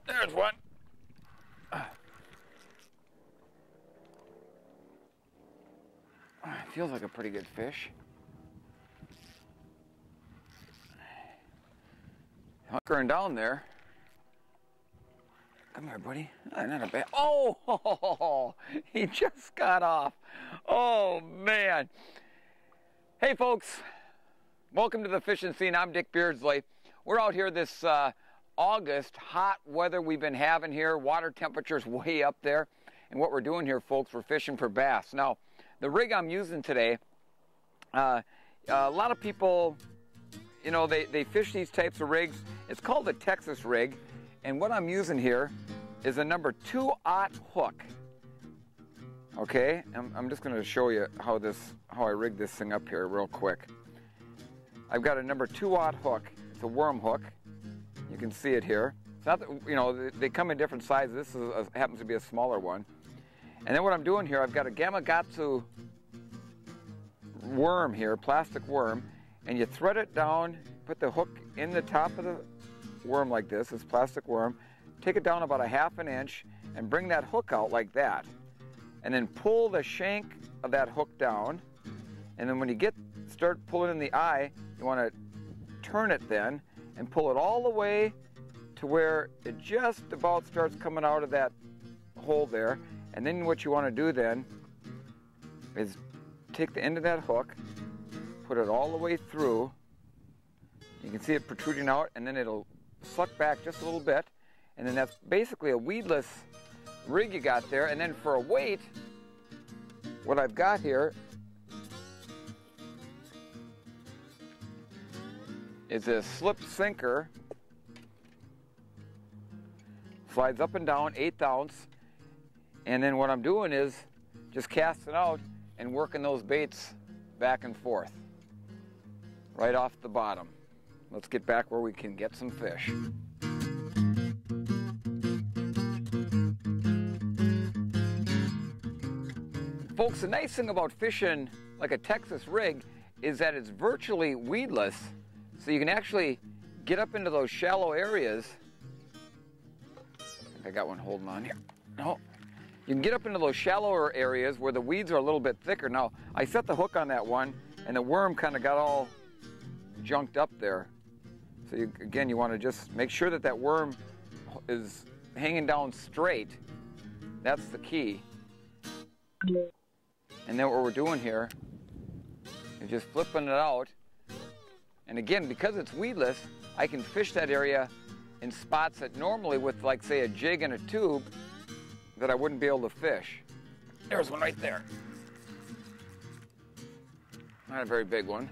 There's one. Feels like a pretty good fish. Hunkering down there. Come here, buddy. Not a bad. Oh, he just got off. Oh, man. Hey, folks. Welcome to the fishing scene. I'm Dick Beardsley. We're out here this August, hot weather we've been having here. Water temperature's way up there. And what we're doing here, folks, we're fishing for bass. Now, the rig I'm using today, a lot of people, you know, they fish these types of rigs. It's called a Texas rig. And what I'm using here is a number 2/0 hook. Okay, I'm just going to show you how I rig this thing up here real quick. I've got a number 2/0 hook. It's a worm hook. You can see it here. It's not that, you know, they come in different sizes. This happens to be a smaller one. And then what I'm doing here, I've got a Gamakatsu worm here, plastic worm, and you thread it down, put the hook in the top of the worm like this plastic worm, take it down about 1/2 inch, and bring that hook out like that. And then pull the shank of that hook down, and then when you start pulling in the eye, you want to turn it then, and pull it all the way to where it just about starts coming out of that hole there. And then what you want to do then is take the end of that hook, put it all the way through. You can see it protruding out, and then it'll suck back just a little bit. And then that's basically a weedless rig you got there. And then for a weight, what I've got here is a slip sinker. Slides up and down, 1/8 ounce. And then what I'm doing is just casting out and working those baits back and forth, right off the bottom. Let's get back where we can get some fish. Folks, the nice thing about fishing like a Texas rig is that it's virtually weedless, so you can actually get up into those shallow areas. I think I got one holding on here. No. You can get up into those shallower areas where the weeds are a little bit thicker. Now, I set the hook on that one, and the worm kind of got all junked up there. So again, you want to just make sure that that worm is hanging down straight. That's the key. And then what we're doing here is just flipping it out. And again, because it's weedless, I can fish that area in spots that normally with, like, say, a jig and a tube, that I wouldn't be able to fish. There's one right there. Not a very big one.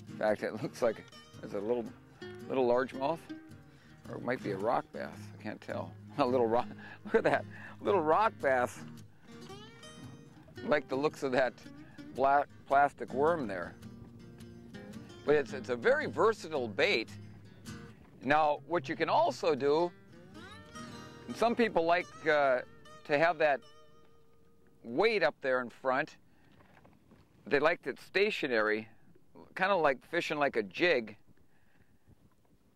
In fact, it looks like it's a little largemouth, or it might be a rock bass. I can't tell. A little rock. Look at that little rock bass. I like the looks of that black plastic worm there. But it's a very versatile bait. Now, what you can also do. And some people like to have that weight up there in front. They like it stationary, kind of like fishing like a jig.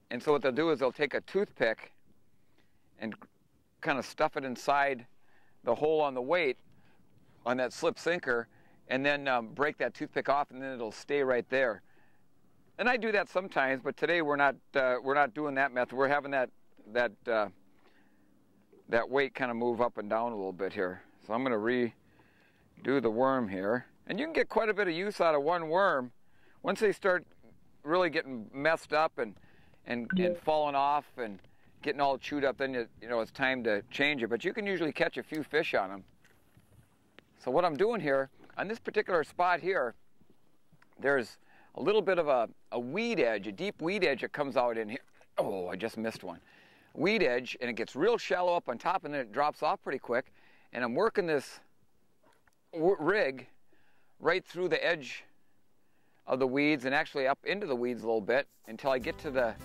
And so what they'll do is they'll take a toothpick and kind of stuff it inside the hole on the weight on that slip sinker, and then break that toothpick off, and then it'll stay right there. And I do that sometimes, but today we're not doing that method. We're having that weight kind of move up and down a little bit here. So I'm going to redo the worm here. And you can get quite a bit of use out of one worm. Once they start really getting messed up and falling off and getting all chewed up, then you know it's time to change it. But you can usually catch a few fish on them. So what I'm doing here, on this particular spot here, there's a little bit of a weed edge, a deep weed edge that comes out in here. Oh, I just missed one. Weed edge, and it gets real shallow up on top, and then it drops off pretty quick. And I'm working this rig right through the edge of the weeds and actually up into the weeds a little bit until I get to the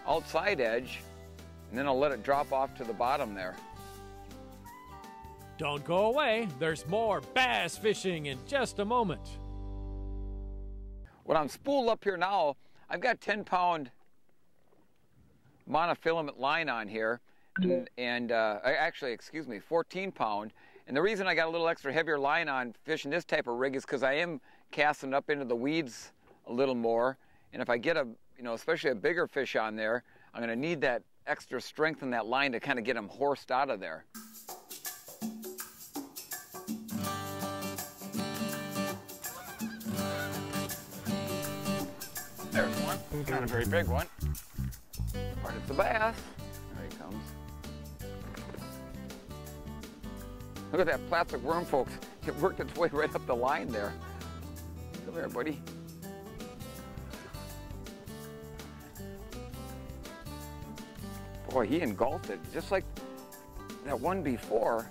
outside edge, and then I'll let it drop off to the bottom there. Don't go away. There's more bass fishing in just a moment. When I'm spooled up here now, I've got 10-pound monofilament line on here, and actually, excuse me, 14-pound. And the reason I got a little extra heavier line on fishing this type of rig is because I am casting up into the weeds a little more. And if I get a, especially a bigger fish on there, I'm going to need that extra strength in that line to kind of get them horsed out of there. There's one. Not a very big one, but it's a bass. There he comes. Look at that plastic worm, folks. It worked its way right up the line there. Come here, buddy. Boy, he engulfed it, just like that one before.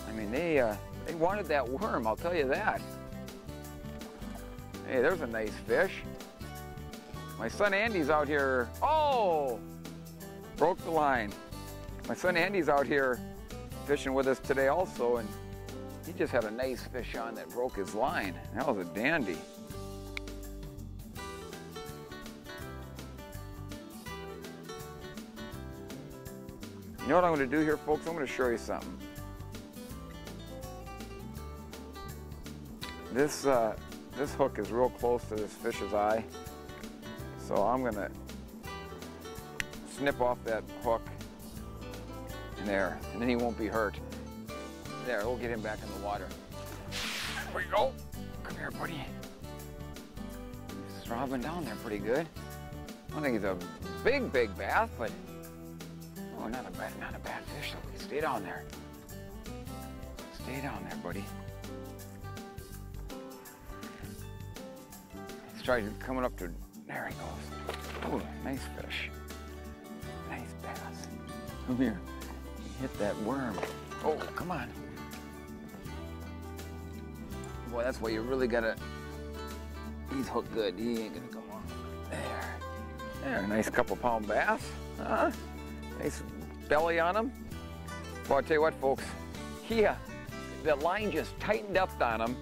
I mean, they wanted that worm, I'll tell you that. Hey, there's a nice fish. My son Andy's out here. Oh! Broke the line. My son Andy's out here fishing with us today also, and he just had a nice fish on that broke his line. That was a dandy. You know what I'm going to do here, folks? I'm going to show you something. This hook is real close to this fish's eye, so I'm going to snip off that hook in there, and then he won't be hurt. There, we'll get him back in the water. There we go. Come here, buddy. He's throbbing down there pretty good. I don't think he's a big bass, but oh, not a bad fish. So stay down there. Stay down there, buddy. He's trying coming up to. There he goes. Oh, nice fish. Nice bass. Come here. Hit that worm. Oh, come on. Boy, that's why you really gotta. He's hooked good. He ain't gonna come off. There, nice couple-pound bass. Huh? Nice belly on him. Well, I'll tell you what, folks. The line just tightened up on him,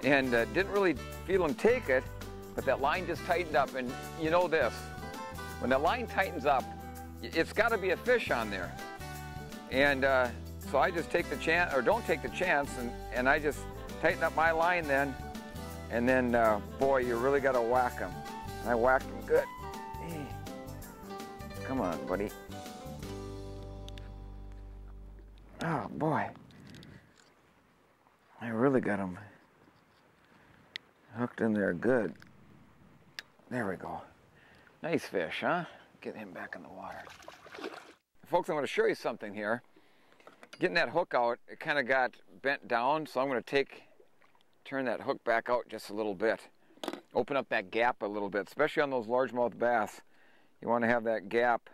and didn't really feel him take it, but that line just tightened up. And you know this: when that line tightens up, it's got to be a fish on there. And so I just take the chance, or don't take the chance, and I just tighten up my line then, and then, boy, you really got to whack him. And I whacked him good. Hey. Come on, buddy. Oh, boy. I really got him hooked in there good. There we go. Nice fish, huh? Get him back in the water. Folks, I'm going to show you something here. Getting that hook out, it kind of got bent down, so I'm going to turn that hook back out just a little bit. Open up that gap a little bit, especially on those largemouth bass. You want to have that gap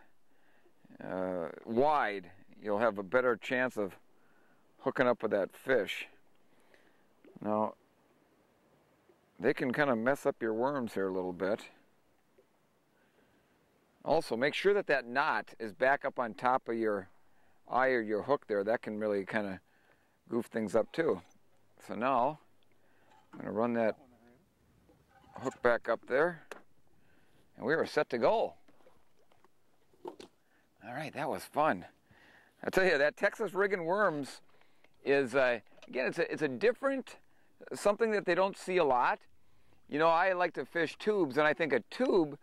wide. You'll have a better chance of hooking up with that fish. Now, they can kind of mess up your worms here a little bit. Also, make sure that that knot is back up on top of your eye or your hook there. That can really kind of goof things up too. So now, I'm going to run that hook back up there, and we are set to go. All right, that was fun. I tell you, that Texas rigging worms is, again, it's a different, something that they don't see a lot. You know, I like to fish tubes, and I think a tube,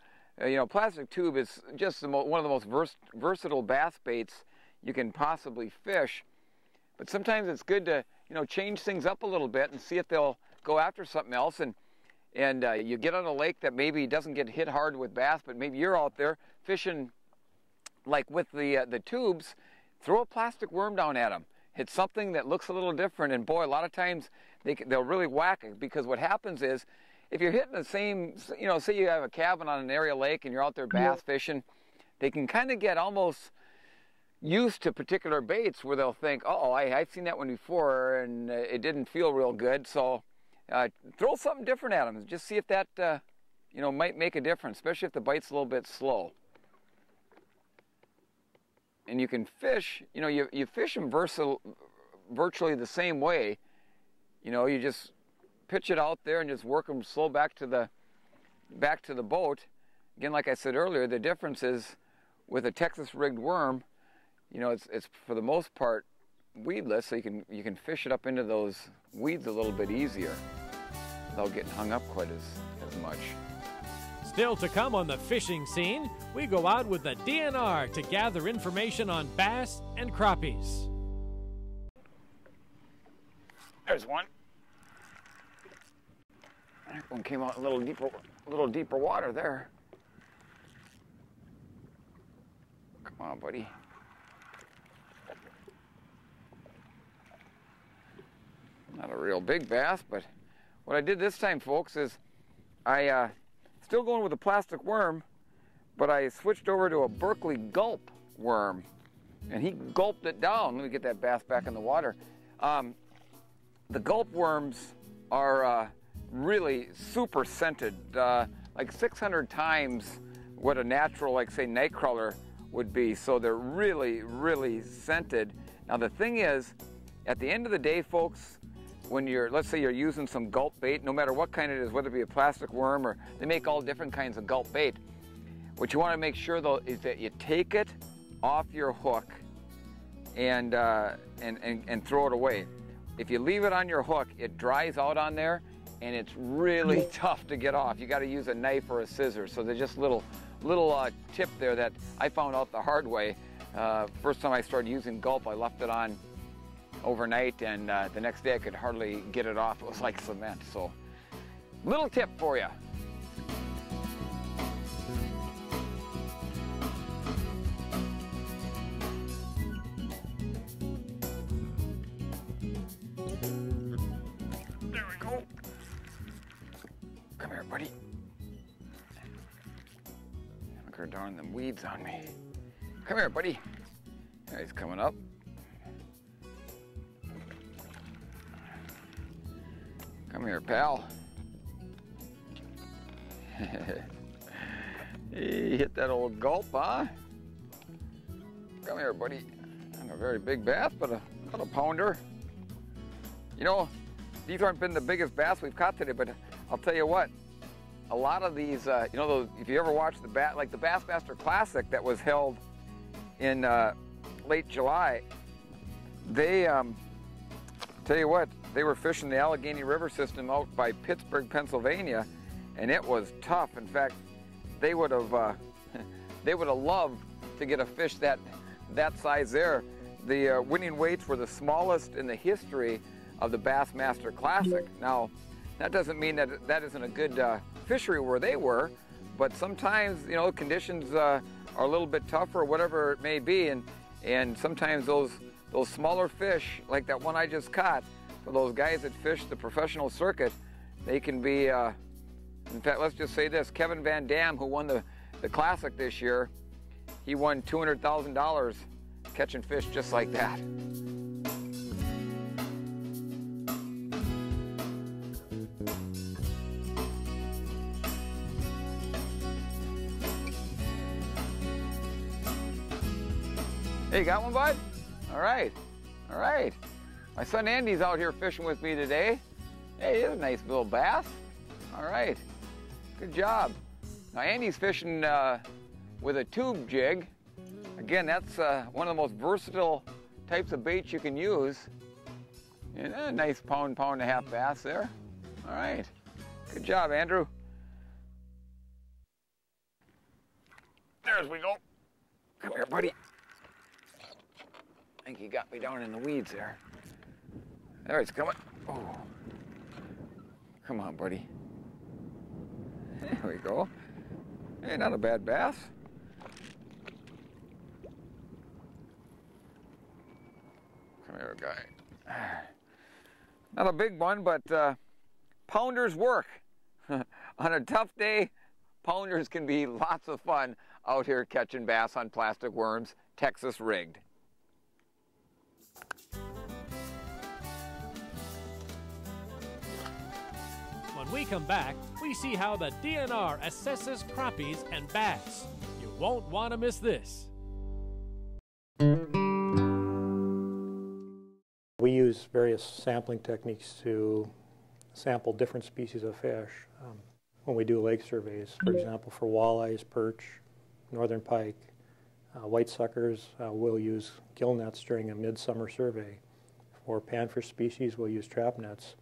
plastic tube is just one of the most versatile bass baits you can possibly fish. But sometimes it's good to, change things up a little bit and see if they'll go after something else. And you get on a lake that maybe doesn't get hit hard with bass, but maybe you're out there fishing like with the tubes. Throw a plastic worm down at them. Hit something that looks a little different, and boy, a lot of times they'll really whack it, because what happens is, if you're hitting the same, say you have a cabin on an area lake and you're out there bass fishing, they can kind of get almost used to particular baits where they'll think, oh, I've seen that one before and it didn't feel real good. So throw something different at them. Just see if that, might make a difference, especially if the bite's a little bit slow. and you can fish, you know, you fish them virtually the same way. You know, you just pitch it out there and just work them slow back to the boat. Again, like I said earlier, the difference is with a Texas rigged worm, you know, it's for the most part weedless, so you can fish it up into those weeds a little bit easier without getting hung up quite as much. Still to come on the fishing scene, we go out with the DNR to gather information on bass and crappies. There's one. That one came out a little deeper water there. Come on, buddy. Not a real big bass, but what I did this time, folks, is I still going with a plastic worm, but I switched over to a Berkeley Gulp worm, and he gulped it down. Let me get that bass back in the water. The Gulp worms are really super scented, like 600 times what a natural, like say, nightcrawler would be. So they're really, really scented. Now the thing is, at the end of the day, folks, when let's say you're using some Gulp bait, no matter what kind it is, whether it be a plastic worm or they make all different kinds of Gulp bait, what you want to make sure though is that you take it off your hook and throw it away. If you leave it on your hook, it dries out on there and it's really tough to get off. You got to use a knife or a scissors. So there's just little tip there that I found out the hard way. First time I started using Gulp, I left it on overnight, and the next day I could hardly get it off. It was like cement. So, little tip for you. There we go. Come here, buddy. Look her darn them weeds on me. Come here, buddy. There, he's coming up. Come here, pal. He hit that old Gulp, huh? Come here, buddy. Not a very big bass, but a pounder. You know, these aren't been the biggest bass we've caught today, but I'll tell you what, a lot of these, you know, those, if you ever watched the Bassmaster Classic that was held in late July, they, tell you what, they were fishing the Allegheny River system out by Pittsburgh, Pennsylvania, and it was tough. In fact, they would have loved to get a fish that size there. The winning weights were the smallest in the history of the Bassmaster Classic. Now, that doesn't mean that that isn't a good fishery where they were, but sometimes, you know, conditions are a little bit tougher, whatever it may be, and sometimes those smaller fish, like that one I just caught, for those guys that fish the professional circuit, they can be, in fact, let's just say this, Kevin Van Dam, who won the Classic this year, he won $200,000 catching fish just like that. Hey, you got one, bud? All right, all right. My son Andy's out here fishing with me today. Hey, he's a nice little bass. All right, good job. Now Andy's fishing with a tube jig. Again, that's one of the most versatile types of baits you can use. And a nice pound and a half bass there. All right, good job, Andrew. There we go. Come here, buddy. I think he got me down in the weeds there. There he's coming. Oh. Come on, buddy. There we go. Hey, not a bad bass. Come here, guy. Not a big one, but pounders work. On a tough day, pounders can be lots of fun out here catching bass on plastic worms, Texas rigged. When we come back, we see how the DNR assesses crappies and bass. You won't want to miss this. use various sampling techniques to sample different species of fish when we do lake surveys. For example, for walleyes, perch, northern pike, white suckers, we'll use gill nets during a midsummer survey. For panfish species, we'll use trap nets.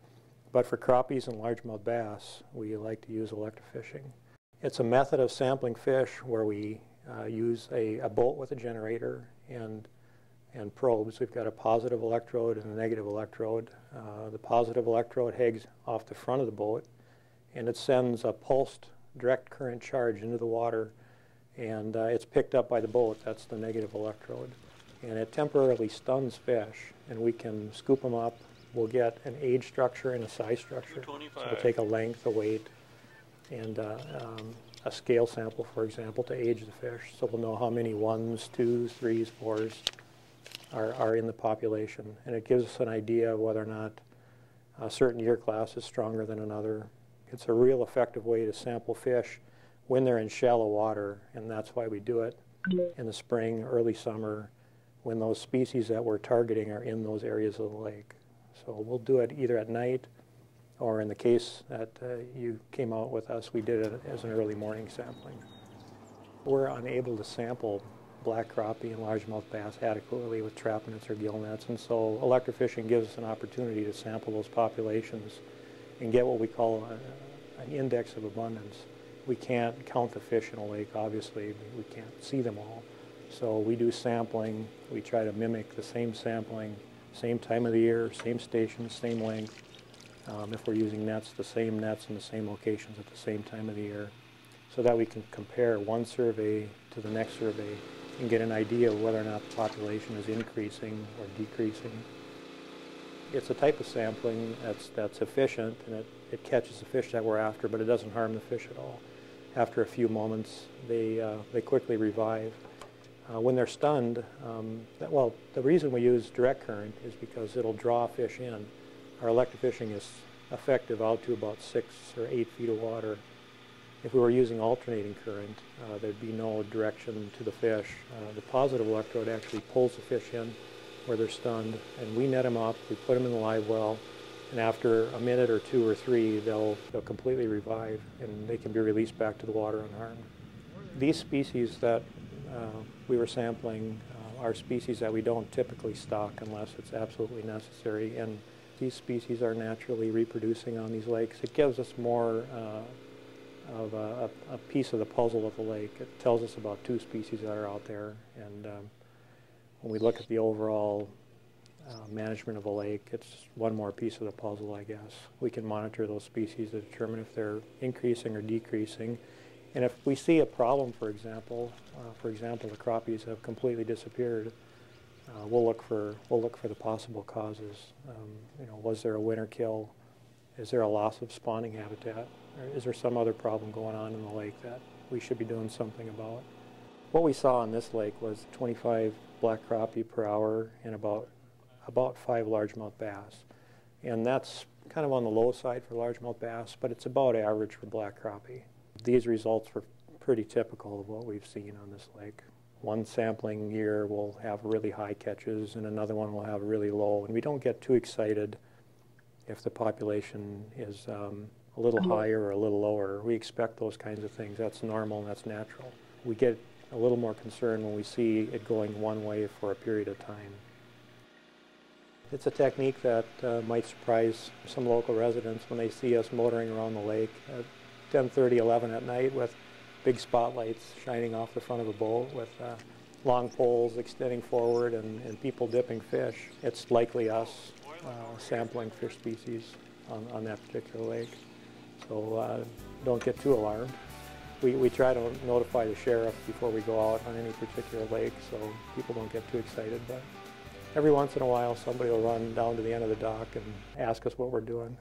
But for crappies and largemouth bass, we like to use electrofishing. It's a method of sampling fish where we use a boat with a generator and probes. We've got a positive electrode and a negative electrode. The positive electrode hangs off the front of the boat, and it sends a pulsed direct current charge into the water, and it's picked up by the boat. That's the negative electrode. And it temporarily stuns fish, and we can scoop them up. We'll get an age structure and a size structure. So we'll take a length, a weight, and a scale sample, for example, to age the fish. So we'll know how many 1s, 2s, 3s, 4s are in the population. And it gives us an idea of whether or not a certain year class is stronger than another. It's a real effective way to sample fish when they're in shallow water, and that's why we do it in the spring, early summer, when those species that we're targeting are in those areas of the lake. So we'll do it either at night, or in the case that you came out with us, we did it as an early morning sampling. We're unable to sample black crappie and largemouth bass adequately with trap nets or gill nets, and so electrofishing gives us an opportunity to sample those populations and get what we call an index of abundance. We can't count the fish in a lake, obviously. We can't see them all. So we do sampling. We try to mimic the same sampling, same time of the year, same station, same length. If we're using nets, the same nets in the same locations at the same time of the year, so that we can compare one survey to the next survey and get an idea of whether or not the population is increasing or decreasing. It's a type of sampling that's efficient, and it catches the fish that we're after, but it doesn't harm the fish at all. After a few moments, they quickly revive. When they're stunned, well, the reason we use direct current is because it'll draw fish in. Our electrofishing is effective out to about 6 or 8 feet of water. If we were using alternating current, there'd be no direction to the fish. The positive electrode actually pulls the fish in where they're stunned, and we net them up, we put them in the live well, and after a minute or 2 or 3, they'll completely revive, and they can be released back to the water unharmed. These species that we were sampling are species that we don't typically stock unless it's absolutely necessary, and these species are naturally reproducing on these lakes. It gives us more of a piece of the puzzle of the lake. It tells us about 2 species that are out there, and when we look at the overall management of a lake, it's one more piece of the puzzle, I guess. We can monitor those species to determine if they're increasing or decreasing. And if we see a problem, for example, the crappies have completely disappeared, we'll look for the possible causes. Was there a winter kill? Is there a loss of spawning habitat? Or is there some other problem going on in the lake that we should be doing something about? What we saw on this lake was 25 black crappie per hour and about 5 largemouth bass. And that's kind of on the low side for largemouth bass, but it's about average for black crappie. These results were pretty typical of what we've seen on this lake. One sampling year will have really high catches, and another one will have really low. And we don't get too excited if the population is a little higher or a little lower. We expect those kinds of things. That's normal and that's natural. We get a little more concerned when we see it going one way for a period of time. It's a technique that might surprise some local residents when they see us motoring around the lake at 10:30, 11 at night with big spotlights shining off the front of a boat with long poles extending forward and people dipping fish. It's likely us sampling fish species on that particular lake. So don't get too alarmed. We try to notify the sheriff before we go out on any particular lake so people don't get too excited. But every once in a while somebody will run down to the end of the dock and ask us what we're doing.